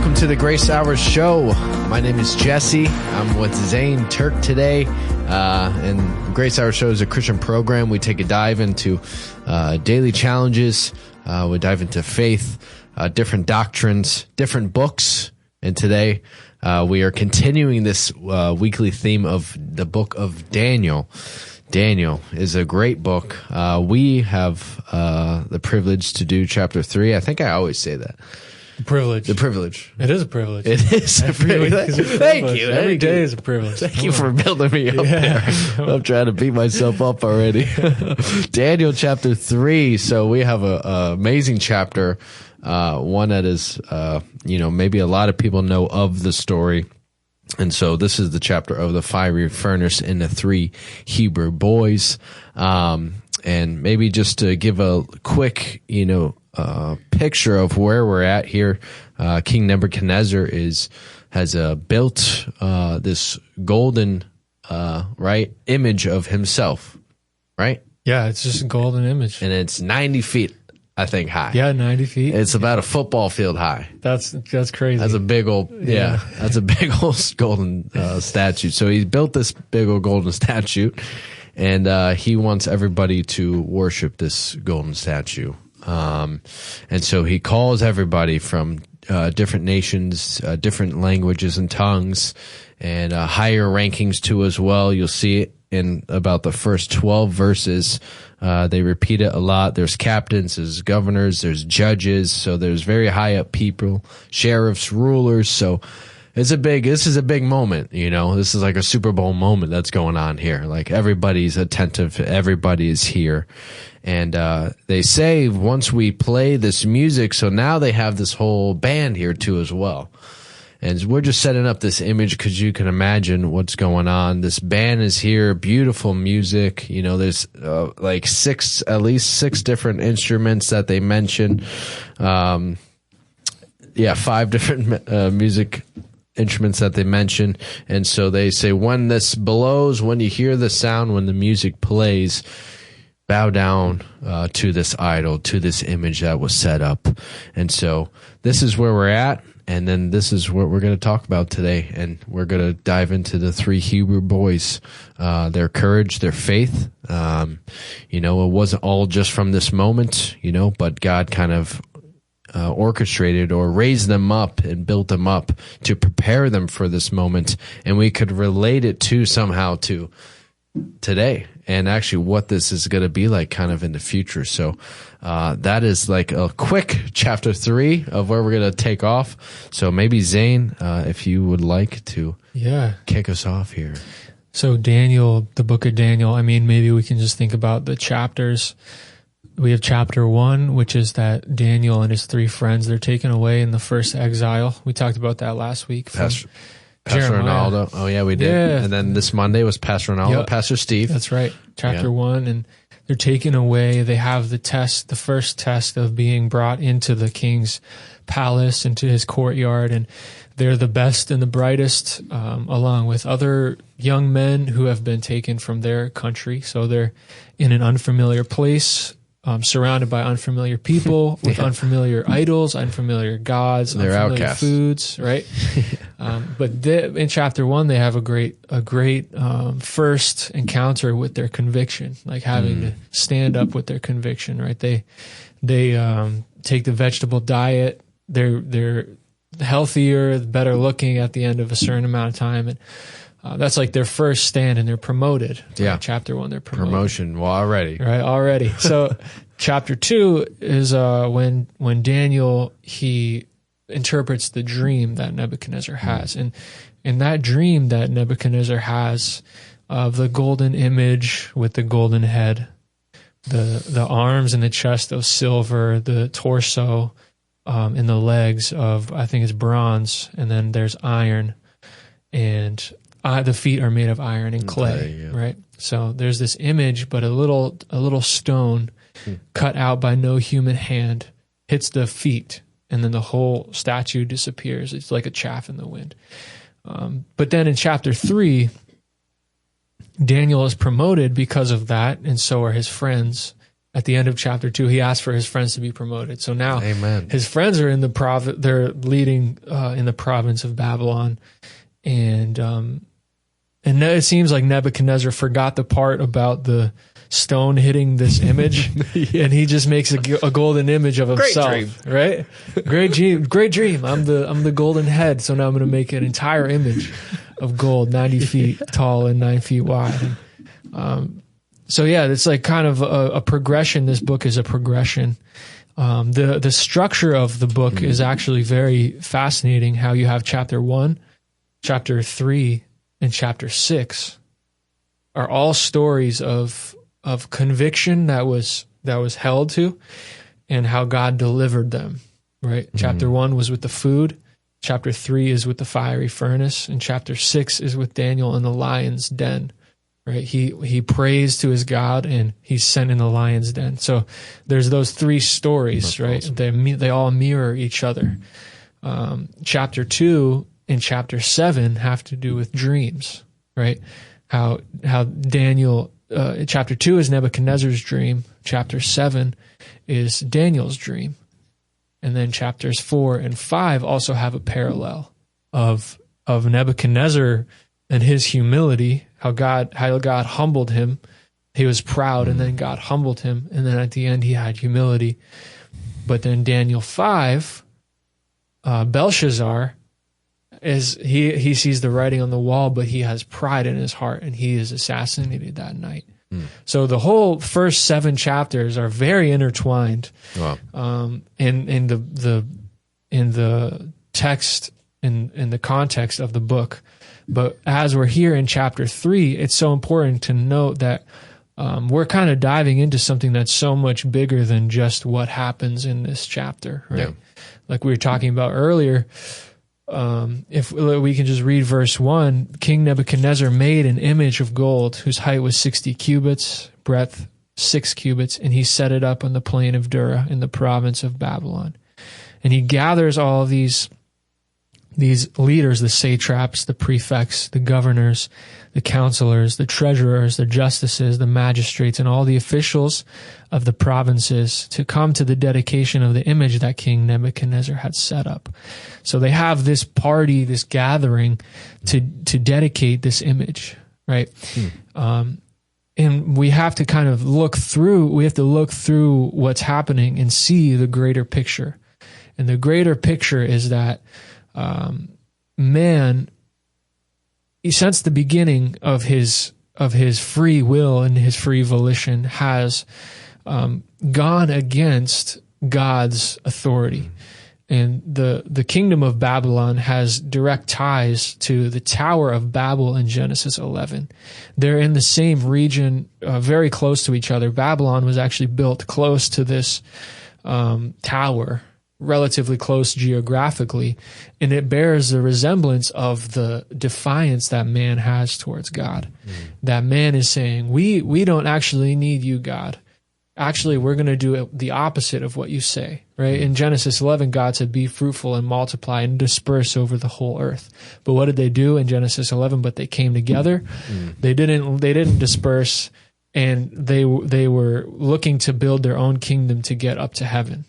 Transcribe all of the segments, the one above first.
welcome to the Grace Hour Show. My name is Jesse. I'm with Zane, Turk today. And Grace Hour Show is a Christian program. We take a dive into daily challenges. We dive into faith, different doctrines, different books. And today we are continuing this weekly theme of the book of Daniel. Daniel is a great book. We have the privilege to do chapter 3. I think I always say that. The privilege. It is a privilege. It is a privilege. Thank you. Every day is a privilege. Thank you for building me up there. I'm trying to beat myself up already. Daniel chapter 3. So we have a amazing chapter. One that is, maybe a lot of people know of the story. And so this is the chapter of the fiery furnace and the 3 Hebrew boys. And maybe just to give a quick, picture of where we're at here. King Nebuchadnezzar has built this golden image of himself, right? Yeah, it's just a golden image. And it's 90 feet, I think, high. Yeah, 90 feet. It's about a football field high. That's crazy. That's a big old, that's a big old golden statue. So he built this big old golden statue, and he wants everybody to worship this golden statue. And so he calls everybody from different nations, different languages and tongues, and higher rankings too as well. You'll see it in about the first 12 verses. They repeat it a lot. There's captains, there's governors, there's judges. So there's very high up people, sheriffs, rulers. So this is a big moment, This is like a Super Bowl moment that's going on here. Like everybody's attentive, everybody is here. And they say once we play this music, so now they have this whole band here too as well. And we're just setting up this image because you can imagine what's going on. This band is here, beautiful music. There's at least six different instruments that they mention. 5 different music instruments that they mention. And so they say when this blows, when you hear the sound, when the music plays, bow down to this idol, to this image that was set up. And so this is where we're at. And then this is what we're going to talk about today. And we're going to dive into the 3 Hebrew boys, their courage, their faith. It wasn't all just from this moment, but God kind of orchestrated or raised them up and built them up to prepare them for this moment. And we could relate it somehow to today and actually what this is going to be like kind of in the future. So that is like a quick chapter 3 of where we're going to take off. So maybe Zane, if you would like to kick us off here. So Daniel, the book of Daniel, maybe we can just think about the chapters. We have chapter 1, which is that Daniel and his 3 friends, they're taken away in the first exile. We talked about that last week. Pastor Ronaldo. Oh, yeah, we did. Yeah. And then this Monday was Pastor Ronaldo, Pastor Steve. That's right. Chapter 1. And they're taken away. They have the first test of being brought into the king's palace, into his courtyard. And they're the best and the brightest, along with other young men who have been taken from their country. So they're in an unfamiliar place, surrounded by unfamiliar people, with unfamiliar idols, unfamiliar gods, they're unfamiliar outcasts. Foods, right? But in chapter 1, they have a great first encounter with their conviction, like having to stand up with their conviction, right? They take the vegetable diet. They're healthier, better looking at the end of a certain amount of time, and that's like their first stand, and they're promoted. Yeah. Chapter 1, they're promoted. Promotion. Well, already. Right, already. So chapter 2 is when Daniel, he interprets the dream that Nebuchadnezzar has. And in that dream that Nebuchadnezzar has of the golden image with the golden head, the arms and the chest of silver, the torso and the legs of, I think it's bronze, and then there's iron, and the feet are made of iron and clay, right? So there's this image, but a little stone cut out by no human hand hits the feet, and then the whole statue disappears. It's like a chaff in the wind. But then in chapter 3, Daniel is promoted because of that, and so are his friends. at the end of chapter 2, he asked for his friends to be promoted. So now Amen. his friends are in the they're leading in the province of Babylon. And it seems like Nebuchadnezzar forgot the part about the stone hitting this image, and he just makes a golden image of himself. Right? Great dream. I'm the golden head. So now I'm going to make an entire image of gold, 90 feet tall and 9 feet wide. So yeah, it's like kind of a progression. This book is a progression. The structure of the book is actually very fascinating. How you have chapter 1, chapter 3, and chapter 6 are all stories of conviction that was held to, and how God delivered them. Right. Chapter 1 was with the food. Chapter 3 is with the fiery furnace, and chapter 6 is with Daniel in the lion's den. Right. He prays to his God, and he's sent in the lion's den. So there's those 3 stories. That's right. Awesome. They all mirror each other. Chapter 2 and chapter 7 have to do with dreams. Right. How Daniel, chapter 2 is Nebuchadnezzar's dream. Chapter 7 is Daniel's dream. And then chapters 4 and 5 also have a parallel of Nebuchadnezzar and his humility, how God humbled him. He was proud, and then God humbled him, and then at the end he had humility. But then Daniel 5, Belshazzar, he sees the writing on the wall, but he has pride in his heart, and he is assassinated that night. So the whole first 7 chapters are very intertwined. Wow. In the text, in the context of the book. But as we're here in chapter 3, it's so important to note that we're kind of diving into something that's so much bigger than just what happens in this chapter, right? Yeah. Like we were talking about earlier, if we can just read verse 1, King Nebuchadnezzar made an image of gold whose height was 60 cubits, breadth 6 cubits, and he set it up on the plain of Dura in the province of Babylon. And he gathers all these leaders, the satraps, the prefects, the governors, the counselors, the treasurers, the justices, the magistrates, and all the officials of the provinces to come to the dedication of the image that King Nebuchadnezzar had set up. So they have this party, this gathering to dedicate this image, right? And we have to kind of look through what's happening and see the greater picture. And the greater picture is that man, since the beginning of his free will and his free volition, has gone against God's authority. And the kingdom of Babylon has direct ties to the Tower of Babel in Genesis 11. They're in the same region, very close to each other. Babylon was actually built close to this tower, relatively close geographically, and it bears the resemblance of the defiance that man has towards God. That man is saying, we don't actually need you, God. Actually, we're going to do the opposite of what you say, right? In Genesis 11, God said, be fruitful and multiply and disperse over the whole earth. But what did they do in Genesis 11? But they came together. They didn't disperse, and they were looking to build their own kingdom to get up to heaven.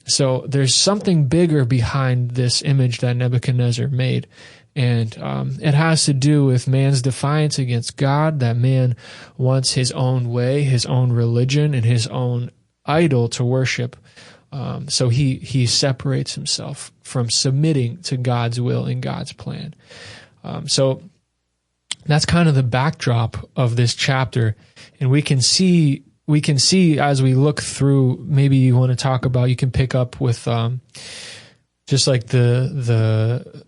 So there's something bigger behind this image that Nebuchadnezzar made. And it has to do with man's defiance against God, that man wants his own way, his own religion, and his own idol to worship. So he separates himself from submitting to God's will and God's plan. So that's kind of the backdrop of this chapter. And we can see as we look through, maybe you want to talk about, you can pick up with just like the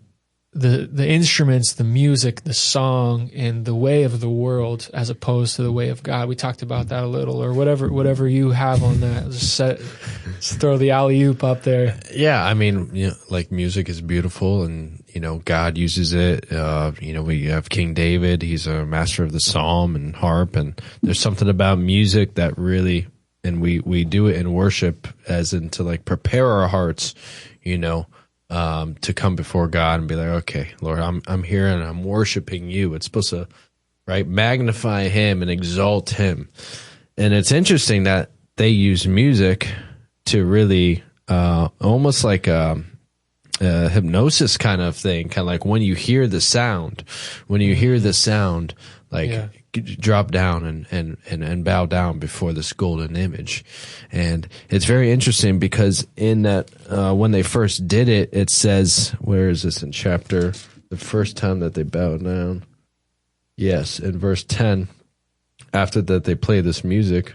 instruments, the music, the song, and the way of the world as opposed to the way of God. We talked about that a little, or whatever you have on that. Just throw the alley-oop up there. Yeah, I mean, like music is beautiful, and God uses it. We have King David; he's a master of the psalm and harp, and there's something about music that really, and we do it in worship, as in to like prepare our hearts, to come before God and be like, okay, Lord, I'm here and I'm worshiping you. It's supposed to, right, magnify him and exalt him. And it's interesting that they use music to really almost like a hypnosis kind of thing, kind of like when you hear the sound, drop down and bow down before this golden image. And it's very interesting because in that when they first did it, it says, where is this in chapter, the first time that they bowed down? Yes, in verse 10, after that they play this music.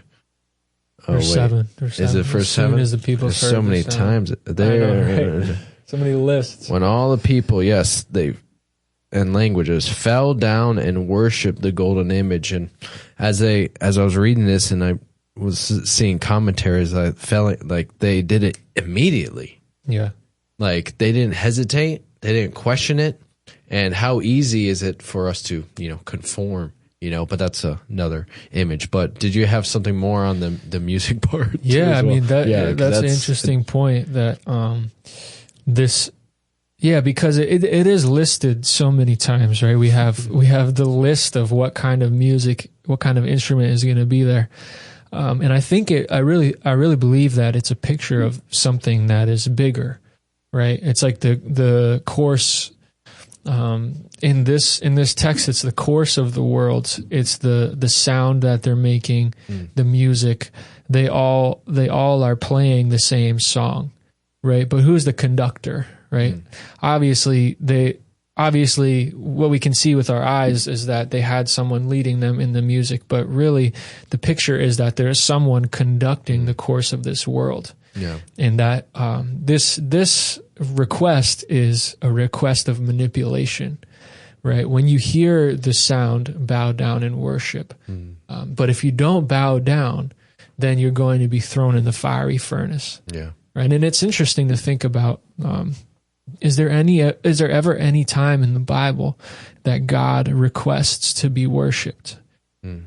Verse 7. Is it verse 7? As the people heard so many times there. Right? So many lists. When all the people, yes, and languages fell down and worshiped the golden image. And as I was reading this and I was seeing commentaries, I felt like they did it immediately. Yeah. Like they didn't hesitate. They didn't question it. And how easy is it for us to, conform, but that's another image. But did you have something more on the music part? Yeah. I mean, that's an interesting point that, because it is listed so many times, right? We have the list of what kind of music, what kind of instrument is going to be there. And I think I really believe that it's a picture of something that is bigger, right? It's like the course, in this text, it's the course of the world. It's the sound that they're making, the music. They all are playing the same song, right? But who's the conductor, right? Obviously, what we can see with our eyes is that they had someone leading them in the music, but really the picture is that there is someone conducting the course of this world. Yeah. And that this request is a request of manipulation, right? When you hear the sound, bow down and worship. But if you don't bow down, then you're going to be thrown in the fiery furnace. Yeah. Right. And it's interesting to think about, is there ever any time in the Bible that God requests to be worshiped?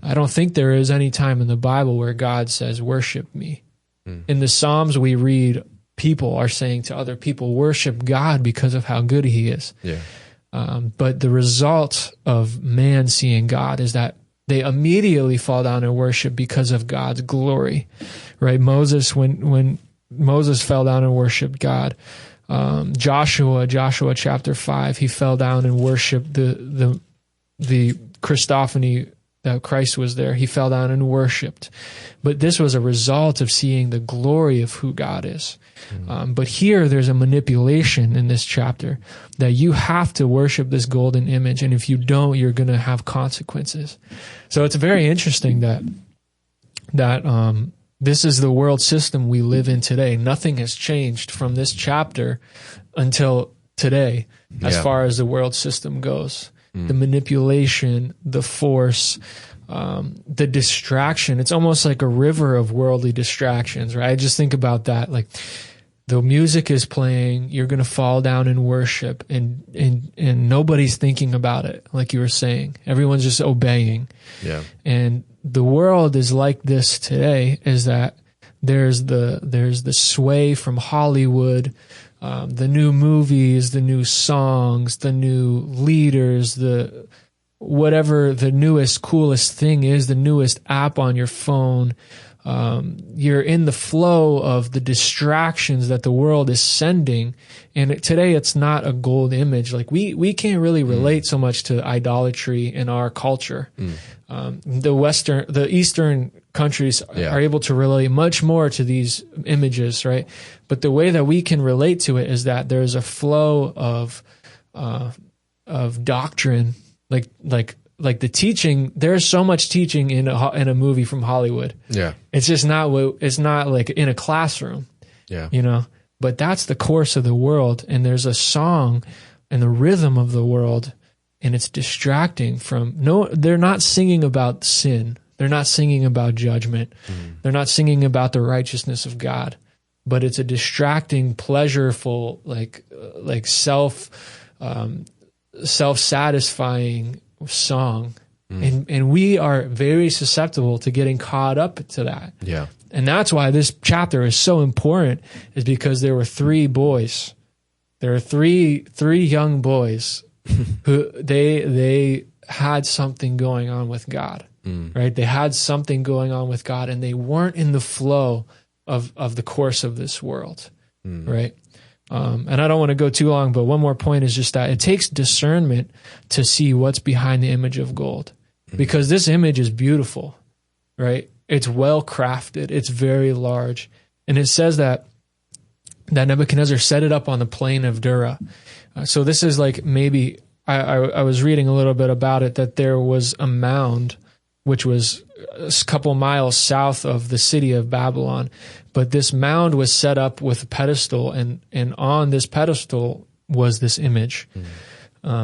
I don't think there is any time in the Bible where God says, worship me. In the Psalms we read, people are saying to other people, worship God because of how good he is. Yeah. But the result of man seeing God is that they immediately fall down and worship because of God's glory, right? Moses, when Moses fell down and worshiped God, Joshua chapter 5, he fell down and worshiped the Christophany that Christ was there. He fell down and worshiped. But this was a result of seeing the glory of who God is. But here there's a manipulation in this chapter that you have to worship this golden image. And if you don't, you're going to have consequences. So it's very interesting that this is the world system we live in today. Nothing has changed from this chapter until today as far as the world system goes. The manipulation, the force, the distraction. It's almost like a river of worldly distractions, right? I just think about that. Like the music is playing, you're going to fall down and worship, and nobody's thinking about it, like you were saying. Everyone's just obeying. Yeah. And the world is like this today, is that there's the sway from Hollywood, the new movies, the new songs, the new leaders, the whatever the newest, coolest thing is, the newest app on your phone. You're in the flow of the distractions that the world is sending. And today it's not a gold image. Like we can't really relate so much to idolatry in our culture. The Eastern countries are able to relate much more to these images, right? But the way that we can relate to it is that there's a flow of doctrine, like the teaching. There's so much teaching in a movie from Hollywood. Yeah, it's just not like in a classroom. Yeah, But that's the course of the world, and there's a song and the rhythm of the world, and it's distracting from. No, they're not singing about sin. They're not singing about judgment. They're not singing about the righteousness of God. But it's a distracting, pleasureful, like self-satisfying song. And we are very susceptible to getting caught up to that. Yeah. And that's why this chapter is so important, is because there were three boys. There are three young boys who they had something going on with God. right? They had something going on with God, and they weren't in the flow of the course of this world, right? And I don't want to go too long, but one more point is just that it takes discernment to see what's behind the image of gold, because this image is beautiful, right? It's well crafted. It's very large. And it says that Nebuchadnezzar set it up on the plain of Dura. So this is like, maybe I was reading a little bit about it, that there was a mound which was a couple miles south of the city of Babylon. But this mound was set up with a pedestal, and on this pedestal was this image.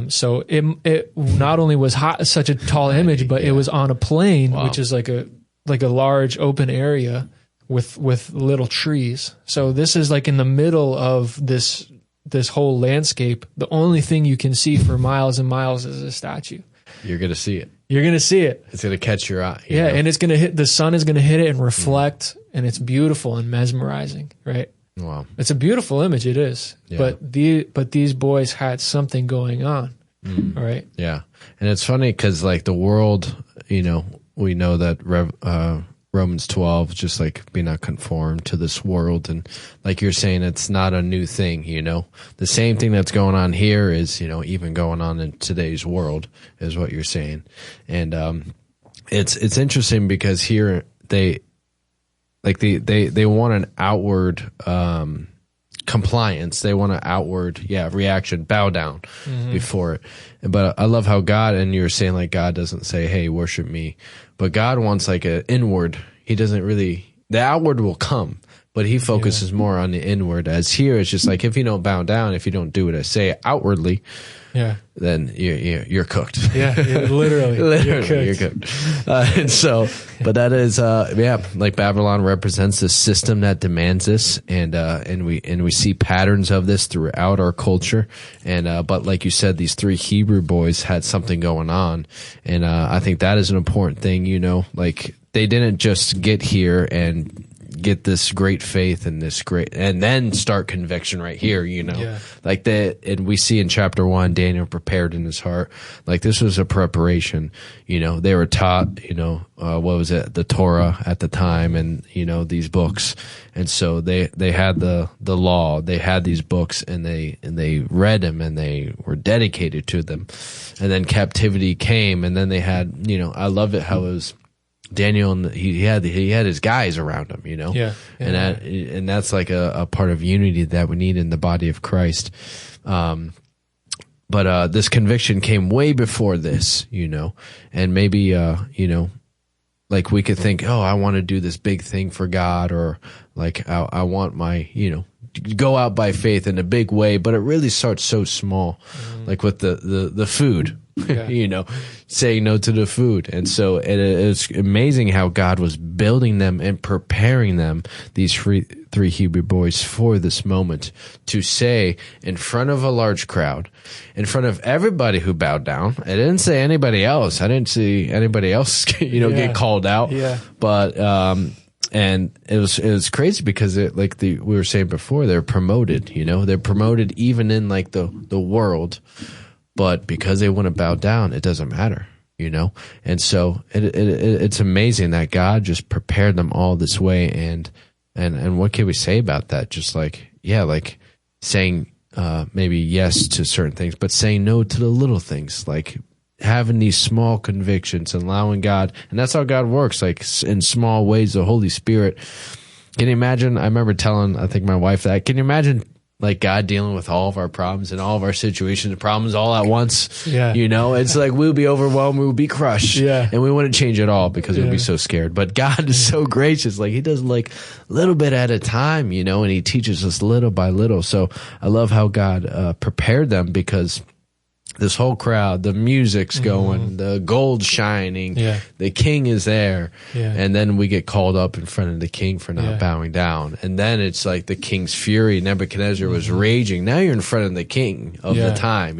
So it not only was such a tall image, but it was on a plain, which is like a large open area with little trees. So this is like in the middle of this whole landscape. The only thing you can see for miles and miles is a statue. You're going to see it. You're going to see it. It's going to catch your eye. Yeah, and it's going to hit, the sun is going to hit it and reflect, and it's beautiful and mesmerizing, right? Wow. It's a beautiful image, it is. Yeah. But these boys had something going on, right? Yeah. And it's funny because, like, the world, we know that Romans 12, just like be not conformed to this world. And like you're saying, it's not a new thing, The same thing that's going on here is, even going on in today's world, is what you're saying. And it's interesting because here they want an outward compliance. They want an outward reaction, bow down before it. But I love how God, and you're saying like God doesn't say, hey, worship me, but God wants like an inward. He doesn't really, the outward will come, but he focuses more on the inward. As here, it's just like, if you don't bow down, if you don't do what I say outwardly, then you're cooked. Yeah, literally you're cooked. And so, but that is, like Babylon represents this system that demands this, and we see patterns of this throughout our culture. And but like you said, these three Hebrew boys had something going on, and I think that is an important thing. Like they didn't just get here and get this great faith and and then start conviction right here, like that. And we see in chapter 1, Daniel prepared in his heart, like this was a preparation, they were taught, what was it? The Torah at the time, and, these books. And so they had the law, they had these books, and they read them, and they were dedicated to them. And then captivity came, and then they had, I love it how it was Daniel, and he had his guys around him, and that's like a part of unity that we need in the body of Christ. But this conviction came way before this, and maybe like we could think, oh, I want to do this big thing for God, or like I want my go out by faith in a big way, but it really starts so small, like with the food. Saying no to the food. And so it's amazing how God was building them and preparing them, these three Hebrew boys, for this moment to say in front of a large crowd, in front of everybody who bowed down. I didn't say anybody else. I didn't see anybody else, get called out. Yeah. But, and it was crazy because we were saying before, they're promoted, they're promoted even in like the world. But because they want to bow down, it doesn't matter, And so it's amazing that God just prepared them all this way. And what can we say about that? Just like saying maybe yes to certain things, but saying no to the little things, like having these small convictions and allowing God. And that's how God works, like in small ways, the Holy Spirit. Can you imagine? I remember telling, I think my wife that, can you imagine like God dealing with all of our problems and all of our situations and problems all at once? Yeah. It's like we'll be overwhelmed, we'll be crushed. Yeah. And we wouldn't change it all because we'd be so scared. But God is so gracious. Like he does like a little bit at a time, and he teaches us little by little. So I love how God prepared them, because this whole crowd, the music's going, the gold shining, the king is there. Yeah. And then we get called up in front of the king for not bowing down. And then it's like the king's fury. Nebuchadnezzar was raging. Now you're in front of the king of the time,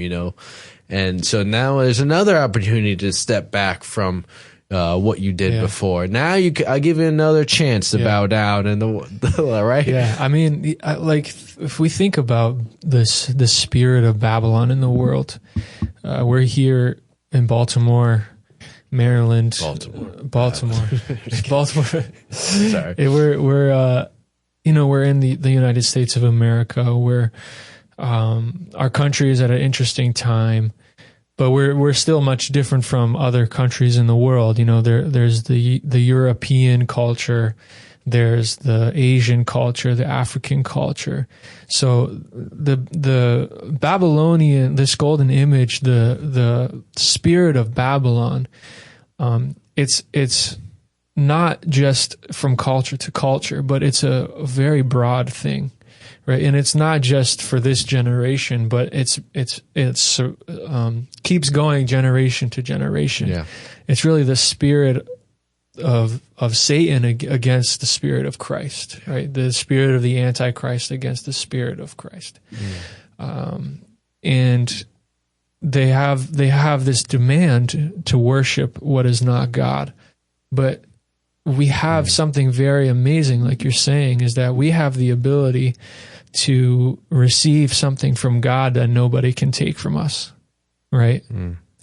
And so now there's another opportunity to step back from what you did before. Now I give you another chance to bow down, and right? Yeah, I mean, like if we think about the spirit of Babylon in the world, we're here in Baltimore, Maryland, Baltimore. Baltimore. Sorry. We're in the United States of America. Where our country is at an interesting time, but we're still much different from other countries in the world. There's the European culture, there's the Asian culture, the African culture. So the Babylonian, this golden image, the spirit of Babylon, it's not just from culture to culture, but it's a very broad thing, right? And it's not just for this generation, but it's keeps going generation to generation. Yeah. It's really the spirit of Satan against the spirit of Christ, right? The spirit of the Antichrist against the spirit of Christ. And they have this demand to worship what is not God. But we have something very amazing, like you're saying, is that we have the ability to receive something from God that nobody can take from us, right?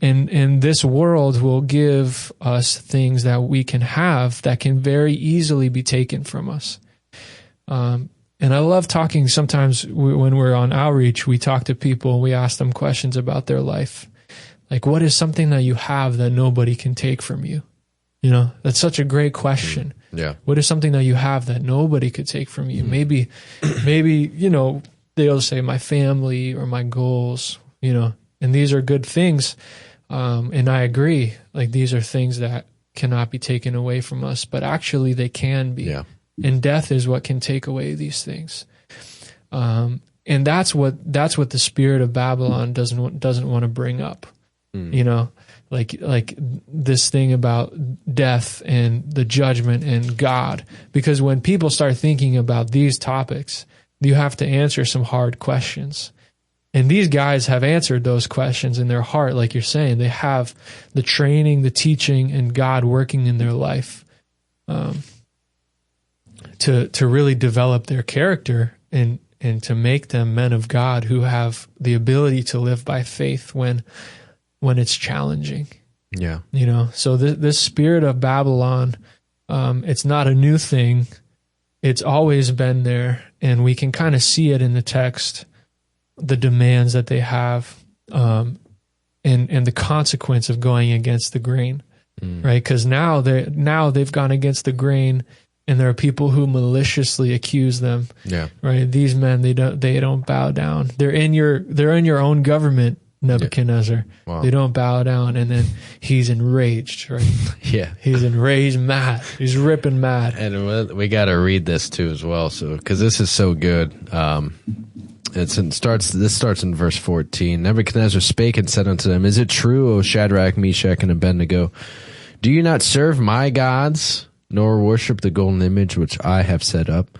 And this world will give us things that we can have that can very easily be taken from us. And I love talking sometimes when we're on outreach, we talk to people and we ask them questions about their life. Like, what is something that you have that nobody can take from you? That's such a great question. Yeah. What is something that you have that nobody could take from you? Maybe, they'll say my family or my goals, and these are good things. And I agree, like these are things that cannot be taken away from us, but actually they can be. Yeah. And death is what can take away these things. And that's what the spirit of Babylon doesn't want to bring up. Like this thing about death and the judgment and God, because when people start thinking about these topics, you have to answer some hard questions. And these guys have answered those questions in their heart, like you're saying. They have the training, the teaching, and God working in their life to really develop their character and to make them men of God who have the ability to live by faith when it's challenging. Yeah. So this spirit of Babylon, it's not a new thing. It's always been there, and we can kind of see it in the text, the demands that they have, and the consequence of going against the grain, right? Because now they've gone against the grain, and there are people who maliciously accuse them. Yeah. Right. These men, they don't bow down. They're in your own government, Nebuchadnezzar. Wow. They don't bow down, and then he's enraged, right? Yeah. He's enraged, mad. He's ripping mad. And we got to read this too as well, so because this is so good. This starts in verse 14. Nebuchadnezzar spake and said unto them, Is it true, O Shadrach, Meshach, and Abednego? Do you not serve my gods, nor worship the golden image which I have set up?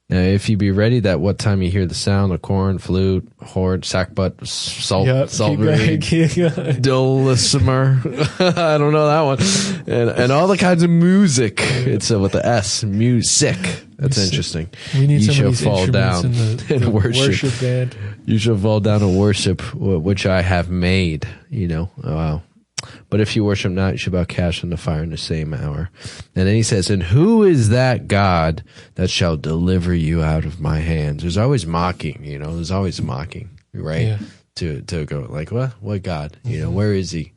Now, if you be ready, that what time you hear the sound of corn, flute, horn, sackbut, salt reed, dulcimer, I don't know that one, and all the kinds of music. It's with the S, music. That's interesting. We need you some shall of these fall down in the worship band. You shall fall down and worship which I have made. Wow. But if you worship not, you shall bow cash in the fire in the same hour. And then he says, And who is that God that shall deliver you out of my hands? There's always mocking, there's always mocking, right? Yeah. To go like, what God? Where is he?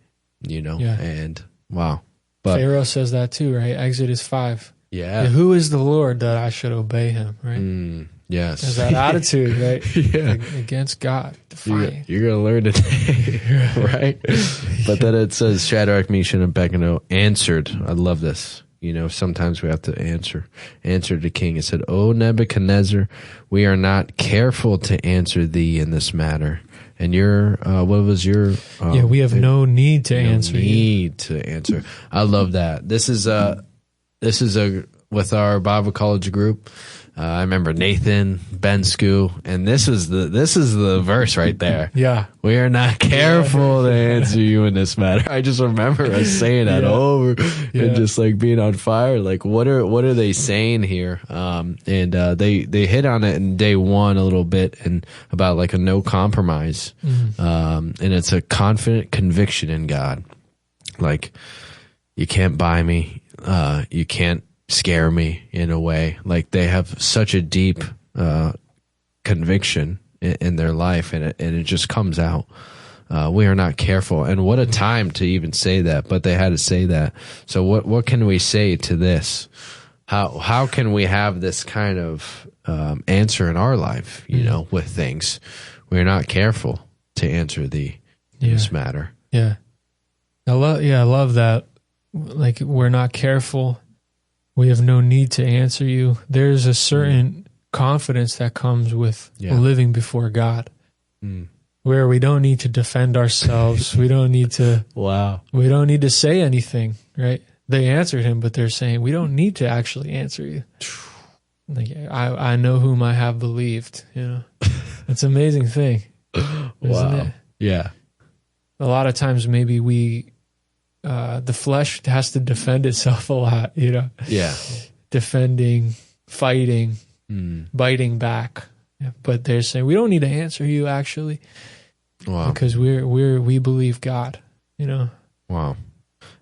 And wow. But Pharaoh says that too, right? Exodus 5. Yeah. Who is the Lord that I should obey him, right? Yes. There's that attitude, right? Yeah. Against God. Defiant. You're going to learn today, right? But then it says, Shadrach, Meshach, and Abednego answered. I love this. Sometimes we have to answer the king and said, O Nebuchadnezzar, we are not careful to answer thee in this matter. And what was your? We have no need to answer. I love that. This is with our Bible college group. I remember Nathan, Ben Skoo, and this is the verse right there. Yeah. We are not careful to answer you in this matter. I just remember us saying that over and just like being on fire. Like, what are they saying here? And they hit on it in day one a little bit and about like a no compromise. And it's a confident conviction in God. Like, you can't buy me. You can't scare me in a way. Like, they have such a deep conviction in their life, and it just comes out. We are not careful. And what a time to even say that, but they had to say that. So what can we say to this? How can we have this kind of answer in our life, with things? We're not careful to answer this matter. Yeah. I love that. Like, we're not careful. We have no need to answer you. There's a certain confidence that comes with living before God, where we don't need to defend ourselves. We don't need to. Wow. We don't need to say anything, right? They answered him, but they're saying we don't need to actually answer you. Like, I know whom I have believed. It's an amazing thing, isn't it? Yeah. A lot of times, maybe the flesh has to defend itself a lot. Yeah. Defending, fighting, biting back. But they're saying we don't need to answer you actually, because we believe God. Wow.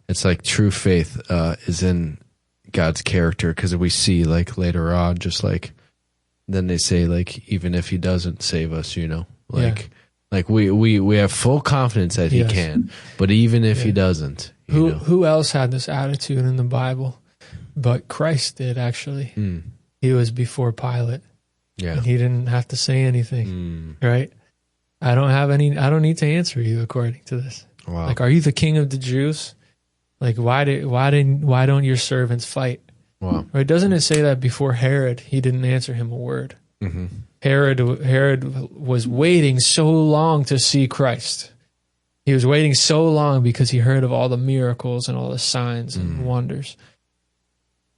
It's like true faith is in God's character, because we see, like, later on, just like then they say, like, even if He doesn't save us, like we have full confidence that He can, but even if He doesn't, who else had this attitude in the Bible? But Christ did, actually. He was before Pilate. Yeah. And He didn't have to say anything. Right? I don't need to answer you according to this. Wow. Like, are you the king of the Jews? Like, why don't your servants fight? Wow. Right? Doesn't it say that before Herod, he didn't answer him a word? Mm-hmm. Herod was waiting so long to see Christ. He was waiting so long because he heard of all the miracles and all the signs and wonders.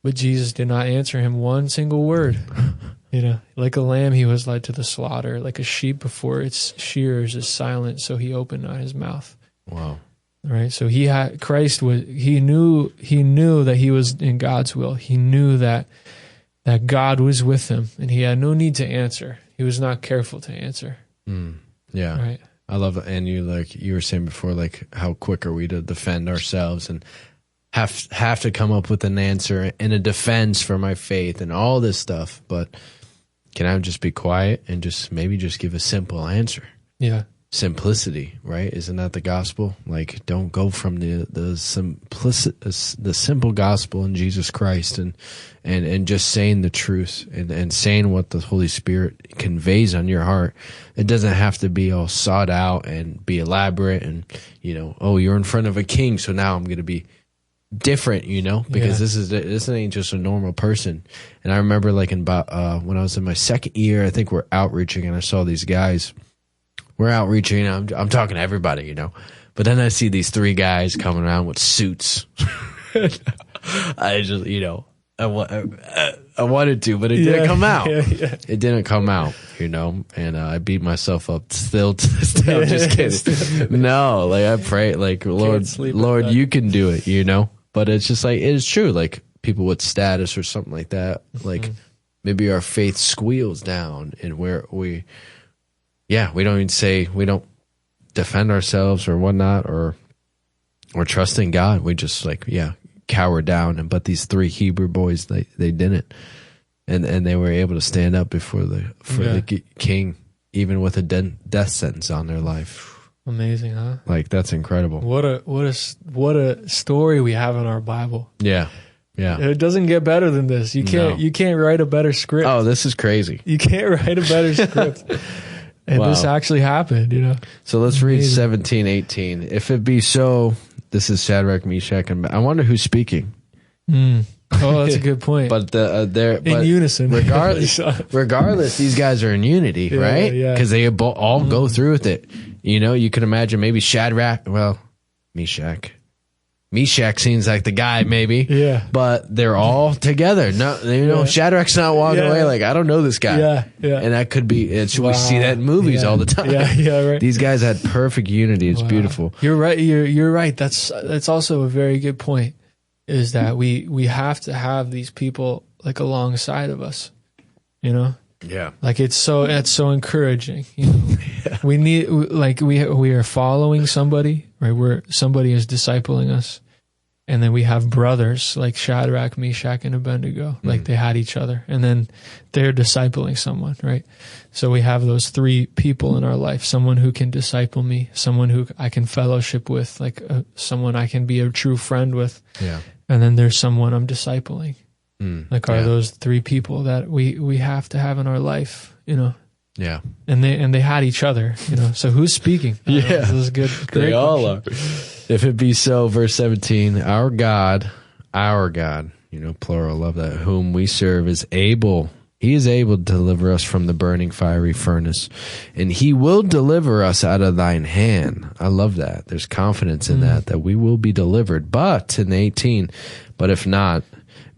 But Jesus did not answer him one single word. Like a lamb he was led to the slaughter, like a sheep before its shearers is silent, so He opened not His mouth. Wow. Right? So he knew that he was in God's will. He knew that God was with him, and he had no need to answer. He was not careful to answer. Yeah. Right. I love it. And you were saying before, like, how quick are we to defend ourselves and have to come up with an answer and a defense for my faith and all this stuff. But can I just be quiet and just give a simple answer? Yeah. Simplicity, right? Isn't that the gospel? Like, don't go from the simple gospel in Jesus Christ and just saying the truth and saying what the Holy Spirit conveys on your heart. It doesn't have to be all sought out and be elaborate and, you're in front of a king, so now I'm going to be different, because this ain't just a normal person. And I remember, like, when I was in my second year, I think we're outreaching, and I saw these guys. We're outreaching. I'm talking to everybody, But then I see these three guys coming around with suits. I just, I wanted to, but it didn't come out. It didn't come out, And I beat myself up still to this day. I'm just kidding. No, like, I pray, like, Lord, you can do it, But it's just like, it is true. Like, people with status or something like that, like, maybe our faith squeals down, and we don't defend ourselves or whatnot, or trust in God. We just, like, cower down. But these three Hebrew boys, they didn't, and they were able to stand up before the king, even with a death sentence on their life. Amazing, huh? Like, that's incredible. What a story we have in our Bible. Yeah. It doesn't get better than this. You can't write a better script. Oh, this is crazy. You can't write a better script. And this actually happened, So let's read 17:18. If it be so, this is Shadrach, Meshach, and I wonder who's speaking. Oh, that's a good point. But they're in unison. Regardless, these guys are in unity, right? Yeah. Because they all go through with it. You can imagine maybe Shadrach. Well, Meshach. Meshach seems like the guy, maybe. Yeah. But they're all together. No, Shadrach's not walking away like, I don't know this guy. Yeah. And that could be, we see that in movies all the time. Yeah, right. These guys had perfect unity. It's beautiful. You're right. You're right. That's also a very good point, is that we have to have these people, like, alongside of us, Yeah. Like, it's so encouraging, We need, like, we are following somebody, right? Somebody is discipling us. And then we have brothers like Shadrach, Meshach, and Abednego. Like they had each other. And then they're discipling someone, right? So we have those three people in our life. Someone who can disciple me, someone who I can fellowship with, like someone I can be a true friend with. Yeah. And then there's someone I'm discipling. Are those three people that we have to have in our life, you know? Yeah. And they had each other, you know. So who's speaking? This is good. They all are. If it be so, verse 17, our God, you know, plural, love that, whom we serve is able. He is able to deliver us from the burning fiery furnace, and he will deliver us out of thine hand. I love that. There's confidence in that we will be delivered. But in 18, but if not,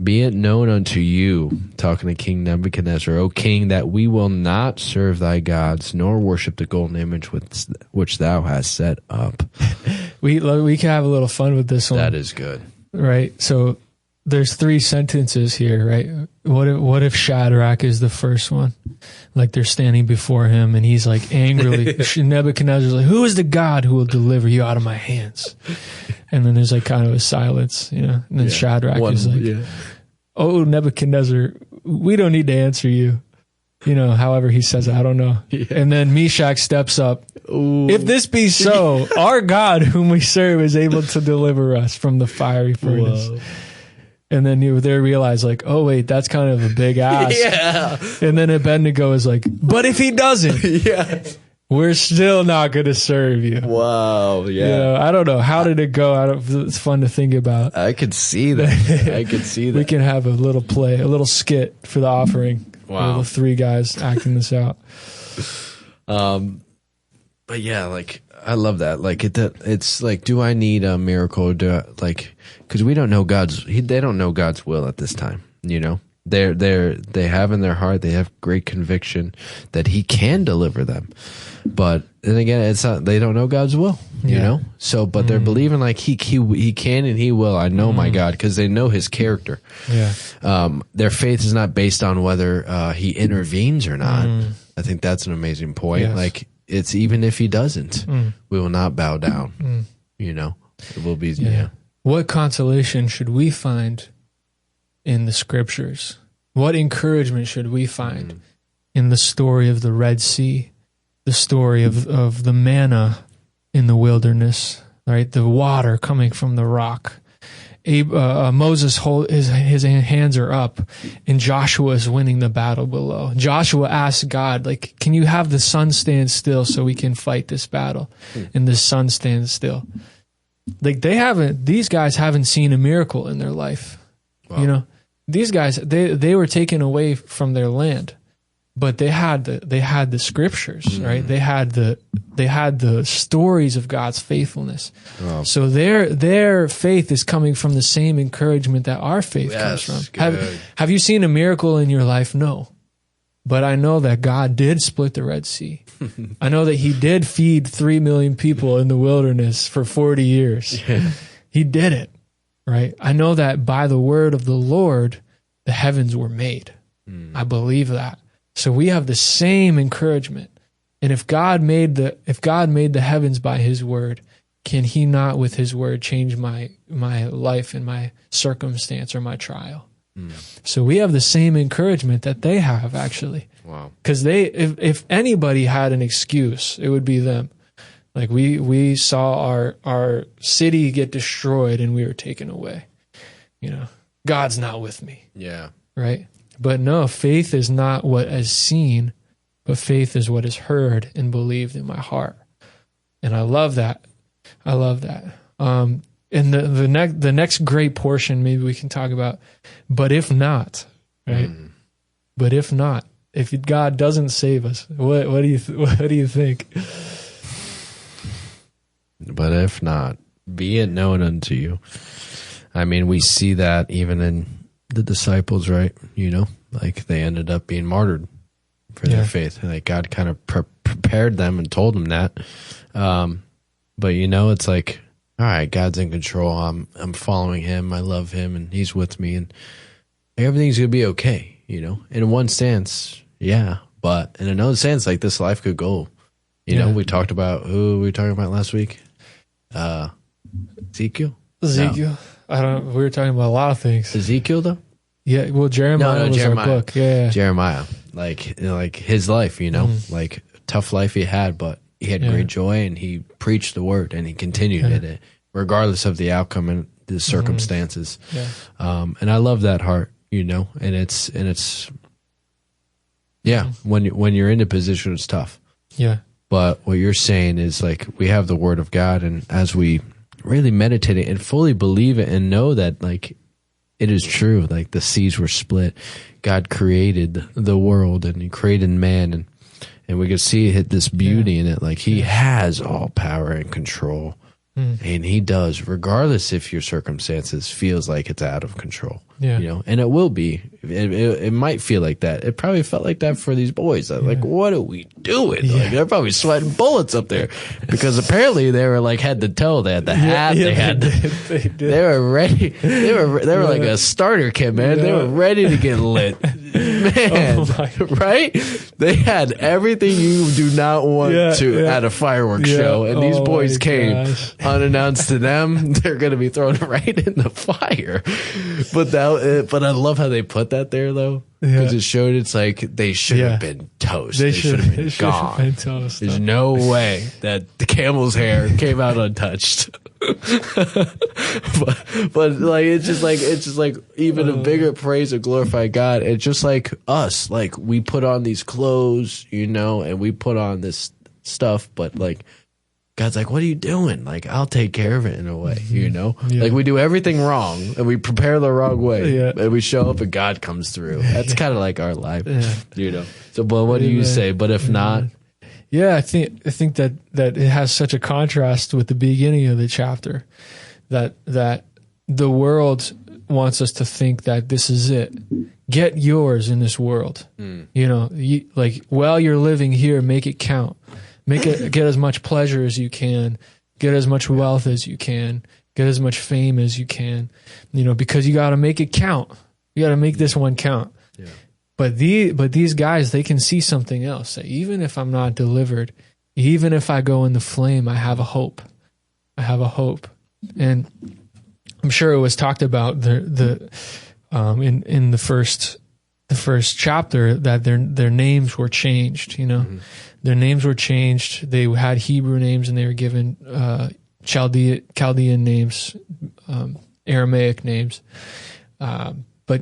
be it known unto you, talking to King Nebuchadnezzar, O king, that we will not serve thy gods, nor worship the golden image which thou hast set up. We can have a little fun with this one. That is good. Right. So there's three sentences here, right? What if Shadrach is the first one? Like they're standing before him and he's like angrily, Nebuchadnezzar's like, who is the God who will deliver you out of my hands? And then there's like kind of a silence, you know, and then Shadrach is like, oh, Nebuchadnezzar, we don't need to answer you. You know, however he says it, I don't know. Yeah. And then Meshach steps up. Ooh. If this be so, our God whom we serve is able to deliver us from the fiery furnace. Whoa. And then they realize like, oh wait, that's kind of a big ask. Yeah. And then Abednego is like, but if he doesn't, we're still not going to serve you. Wow. Yeah. You know, I don't know. How did it go? It's fun to think about. I could see that. We can have a little play, a little skit for the offering. Wow. The three guys acting this out. But yeah, like, I love that. Like, it's like, do I need a miracle? Because we don't know they don't know God's will at this time, you know? They have in their heart, they have great conviction that he can deliver them. But then again, it's not, they don't know God's will, you know? So, but they're believing like he can and he will. I know my God, because they know his character. Yeah. Their faith is not based on whether he intervenes or not. I think that's an amazing point. Yes. Like, it's even if he doesn't, we will not bow down, you know? It will be, What consolation should we find in the scriptures? What encouragement should we find in the story of the Red Sea, the story of the manna in the wilderness, right? The water coming from the rock. Moses his hands are up, and Joshua is winning the battle below. Joshua asks God, like, can you have the sun stand still so we can fight this battle? And the sun stands still. Like these guys haven't seen a miracle in their life. Wow. You know, these guys, they were taken away from their land, but they had the scriptures, right? They had the stories of God's faithfulness. Wow. So their faith is coming from the same encouragement that our faith comes from. Have you seen a miracle in your life? No. But I know that God did split the Red Sea. I know that he did feed 3 million people in the wilderness for 40 years. Yeah. He did it, right? I know that by the word of the Lord, the heavens were made. I believe that. So we have the same encouragement. And if God made the heavens by his word, can he not with his word change my life and my circumstance or my trial? So we have the same encouragement that they have, actually. Wow. Because if anybody had an excuse, it would be them. Like we saw our city get destroyed and we were taken away. You know, God's not with me. Yeah. Right? But no, faith is not what is seen, but faith is what is heard and believed in my heart. And I love that. And the next great portion, maybe we can talk about, but if not, right? But if not, if God doesn't save us, what do you think? But if not, be it known unto you. I mean, we see that even in the disciples, right? You know, like they ended up being martyred for their faith, and like God kind of prepared them and told them that. But you know, it's like, all right, God's in control. I'm following him. I love him, and he's with me, and everything's gonna be okay. You know, in one sense, yeah, but in another sense, like this life could go You know, we talked about who we were talking about last week. Ezekiel. No. I don't. We were talking about a lot of things. Ezekiel though. Yeah. Well, Jeremiah was Jeremiah. our book. Yeah. Jeremiah, like his life. You know, like tough life he had, but he had great joy, and he preached the word, and he continued in it, regardless of the outcome and the circumstances. Yeah. And I love that heart. You know, and it's when you're in a position, it's tough. Yeah. But what you're saying is like we have the word of God, and as we really meditate it and fully believe it and know that like it is true, like the seas were split, God created the world and he created man, and we could see this beauty in it. Like he has all power and control, and he does, regardless if your circumstances feels like it's out of control. Yeah. You know, and it will be. It might feel like that. It probably felt like that for these boys. Like, what are we doing? Yeah. Like, they're probably sweating bullets up there because apparently they were like head to toe. They had the hat. They had. They were ready. They were like a starter kit, man. They were ready to get lit, man. Right? They had everything you do not want at a fireworks show, and these boys came unannounced to them. They're going to be thrown right in the fire, but I love how they put that there though, because it showed it's like they should have been toast. They should have been gone. There's no way that the camel's hair came out untouched. but like it's just like even a bigger praise and glorify God. It's just like us, like we put on these clothes, you know, and we put on this stuff, but like God's like, what are you doing? Like, I'll take care of it in a way, you know? Yeah. Like, we do everything wrong, and we prepare the wrong way, and we show up, and God comes through. That's kind of like our life, you know? So, but what do you say? But if not? Yeah, I think that it has such a contrast with the beginning of the chapter, that the world wants us to think that this is it. Get yours in this world. You know, while you're living here, make it count. Get as much pleasure as you can, get as much wealth as you can, get as much fame as you can, you know, because you got to make it count. You got to make this one count. Yeah. But these guys, they can see something else. Even if I'm not delivered, even if I go in the flame, I have a hope. I have a hope, and I'm sure it was talked about in the first chapter that their names were changed. You know. Mm-hmm. Their names were changed. They had Hebrew names, and they were given Chaldean names, Aramaic names. But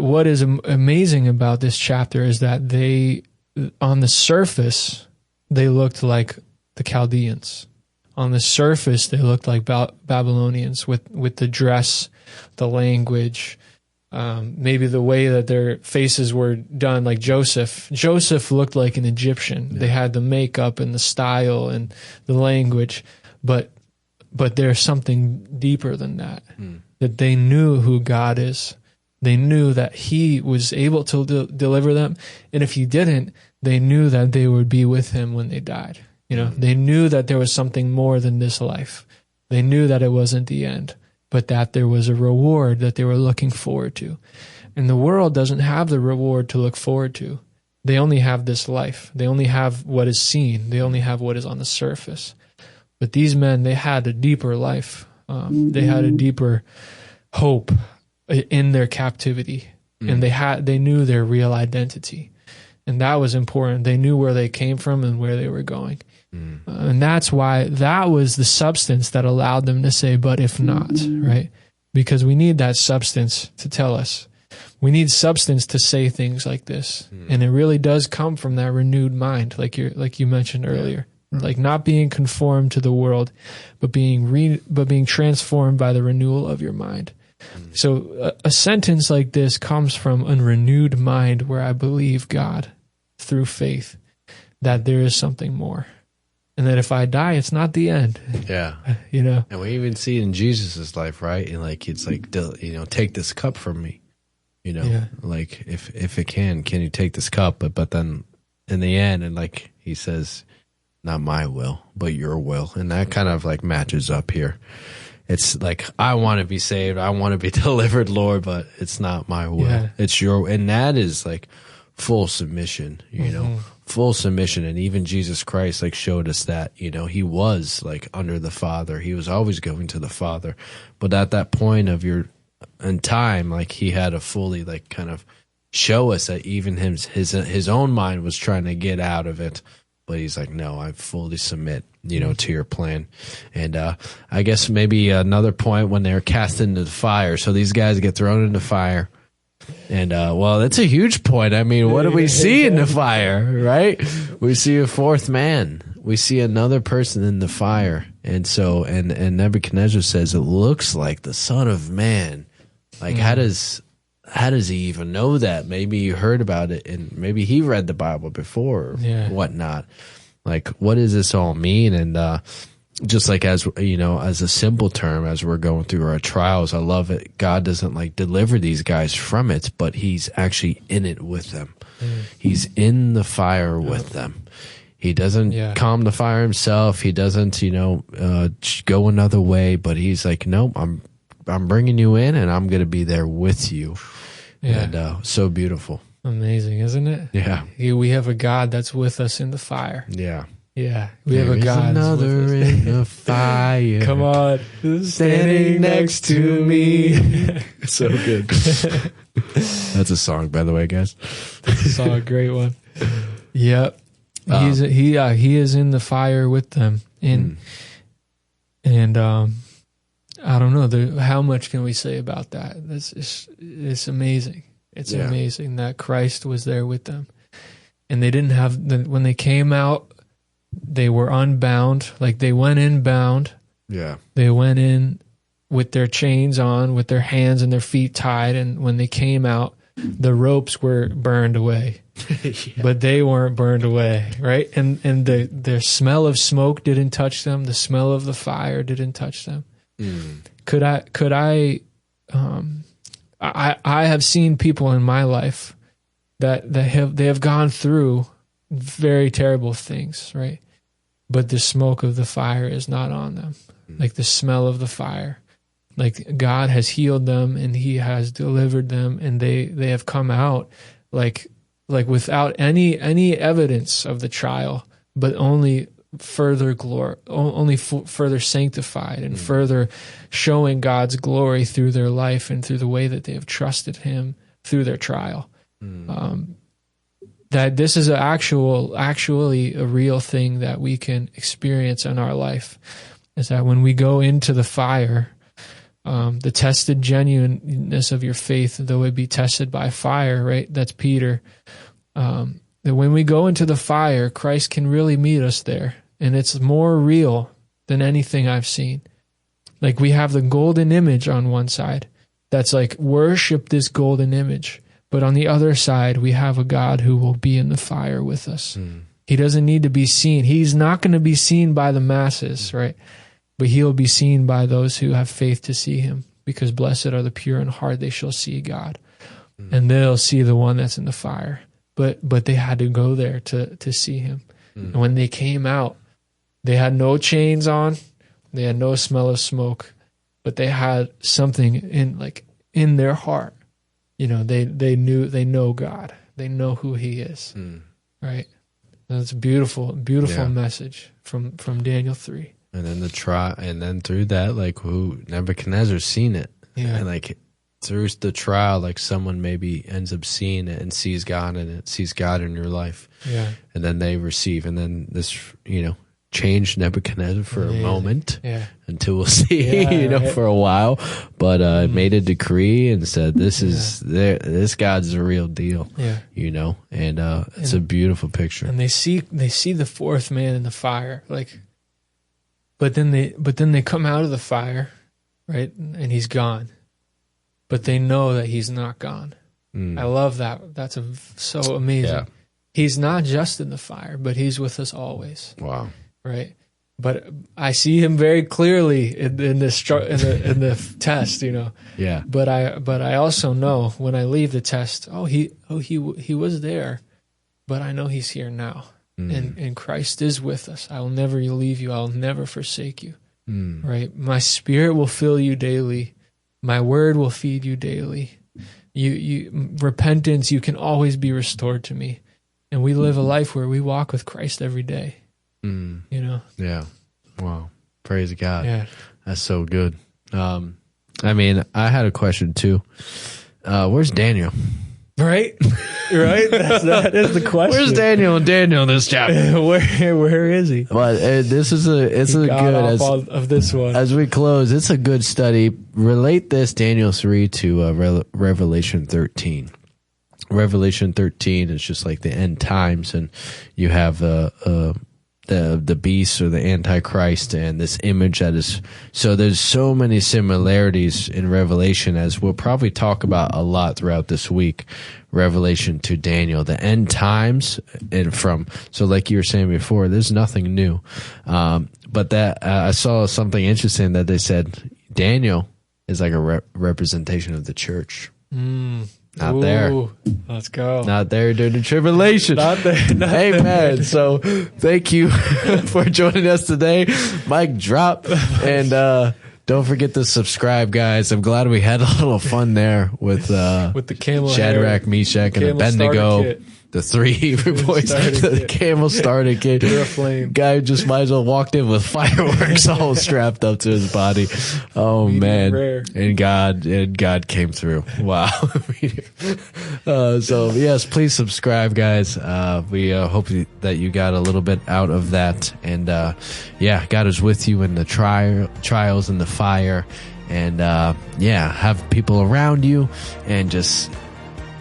what is amazing about this chapter is that they, on the surface, they looked like the Chaldeans. On the surface, they looked like Babylonians with the dress, the language. Maybe the way that their faces were done, like Joseph. Joseph looked like an Egyptian. Yeah. They had the makeup and the style and the language, but there's something deeper than that. That they knew who God is. They knew that He was able to deliver them, and if He didn't, they knew that they would be with Him when they died. You know, they knew that there was something more than this life. They knew that it wasn't the end, but that there was a reward that they were looking forward to. And the world doesn't have the reward to look forward to. They only have this life. They only have what is seen. They only have what is on the surface. But these men, they had a deeper life. They had a deeper hope in their captivity. And they knew their real identity. And that was important. They knew where they came from and where they were going. And that's why that was the substance that allowed them to say, but if not, right? Because we need that substance to tell us. We need substance to say things like this. And it really does come from that renewed mind, like you mentioned earlier. Like not being conformed to the world, but being transformed by the renewal of your mind. So a sentence like this comes from a renewed mind where I believe God through faith that there is something more. And that if I die, it's not the end. Yeah. You know? And we even see it in Jesus' life, right? And like, it's like, you know, take this cup from me. You know, like if it can you take this cup? But then in the end, and like he says, not my will, but your will. And that kind of like matches up here. It's like, I want to be saved. I want to be delivered, Lord, but it's not my will. Yeah. It's your, and that is like full submission, you know, full submission. And even Jesus Christ like showed us that, he was like under the Father. He was always going to the Father. But at that point of in time, like he had to fully like kind of show us that even his own mind was trying to get out of it. But he's like, no, I fully submit, to your plan. And I guess maybe another point when they're cast into the fire. So these guys get thrown into fire. And, well, that's a huge point. I mean, what do we see in the fire, right? We see a fourth man. We see another person in the fire. And so, and Nebuchadnezzar says, it looks like the Son of Man. Like, how does he even know that? Maybe you heard about it, and maybe he read the Bible before or whatnot. Like, what does this all mean? And just like as a simple term, as we're going through our trials, I love it. God doesn't like deliver these guys from it, but he's actually in it with them. He's in the fire with them. He doesn't calm the fire himself. He doesn't, go another way, but he's like, nope, I'm bringing you in, and I'm going to be there with you. Yeah. And so beautiful. Amazing, isn't it? Yeah. We have a God that's with us in the fire. Yeah. Yeah. We have a God that's with us in the fire. Come on. Standing next to me. So good. That's a song, by the way, guys. That's a song, great one. Yep. He is in the fire with them. And I don't know. How much can we say about that? It's amazing. It's amazing that Christ was there with them. And they didn't have, when they came out, they were unbound. Like they went in bound. Yeah. They went in with their chains on, with their hands and their feet tied. And when they came out, the ropes were burned away. But they weren't burned away, right? And the smell of smoke didn't touch them. The smell of the fire didn't touch them. Could I have seen people in my life that have gone through very terrible things, right? But the smoke of the fire is not on them. Like the smell of the fire. Like God has healed them and he has delivered them, and they have come out like without any evidence of the trial, but only further further sanctified and further showing God's glory through their life and through the way that they have trusted him through their trial. That this is actually a real thing that we can experience in our life, is that when we go into the fire, the tested genuineness of your faith, though it be tested by fire, right? That's Peter. That when we go into the fire, Christ can really meet us there. And it's more real than anything I've seen. Like we have the golden image on one side that's like, worship this golden image. But on the other side, we have a God who will be in the fire with us. He doesn't need to be seen. He's not going to be seen by the masses, right? But he'll be seen by those who have faith to see him, because blessed are the pure in heart, they shall see God. And they'll see the one that's in the fire. But they had to go there to see him. And when they came out, they had no chains on, they had no smell of smoke, but they had something in their heart. They know God. They know who he is. Right? That's a beautiful message from Daniel 3. And then and then through that, like Nebuchadnezzar's seen it. Yeah. And like through the trial, like someone maybe ends up seeing it and sees God in it, sees God in your life. Yeah. And then they receive, and then this, changed Nebuchadnezzar for a moment until we'll see, for a while. But made a decree and said, this God's the real deal, and it's a beautiful picture. And they see the fourth man in the fire, but then they come out of the fire, right? And he's gone. But they know that he's not gone. I love that. That's so amazing. Yeah. He's not just in the fire, but he's with us always. Wow. Right. But I see him very clearly in the test, Yeah. But I also know when I leave the test, he was there, but I know he's here now. And Christ is with us. I will never leave you. I will never forsake you. Right. My spirit will fill you daily. My word will feed you daily. You repentance, you can always be restored to me. and we live a life where we walk with Christ every day. You know? Yeah. Wow. Praise God. Yeah. That's so good. I mean, I had a question too. Where's Daniel? Right? Right? That is the question. Where's Daniel in this chapter? Where is he? But it's a good of this one. As we close, it's a good study. Relate this Daniel 3 to Revelation 13. Revelation 13 is just like the end times, and you have the beast or the Antichrist and this image that is. So there's so many similarities in Revelation, as we'll probably talk about a lot throughout this week. Revelation to Daniel, the end times, and so like you were saying before, there's nothing new. But that I saw something interesting that they said Daniel is like a representation of the church. Not there. Let's go. Not there during the tribulation. Not there. Amen. So thank you for joining us today. Mic drop. And don't forget to subscribe, guys. I'm glad we had a little fun there with the camel Shadrach, Meshach, and Abednego. The 3 Hebrew boys, the camel started kid. You're a flame. Guy just might as well walked in with fireworks all strapped up to his body. Oh man! Rare. And God came through. Wow. So yes, please subscribe, guys. We hope that you got a little bit out of that, and God is with you in the trials and the fire, and have people around you, and just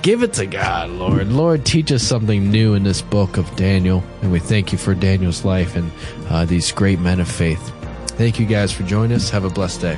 give it to God, Lord. Lord, teach us something new in this book of Daniel. And we thank you for Daniel's life and these great men of faith. Thank you guys for joining us. Have a blessed day.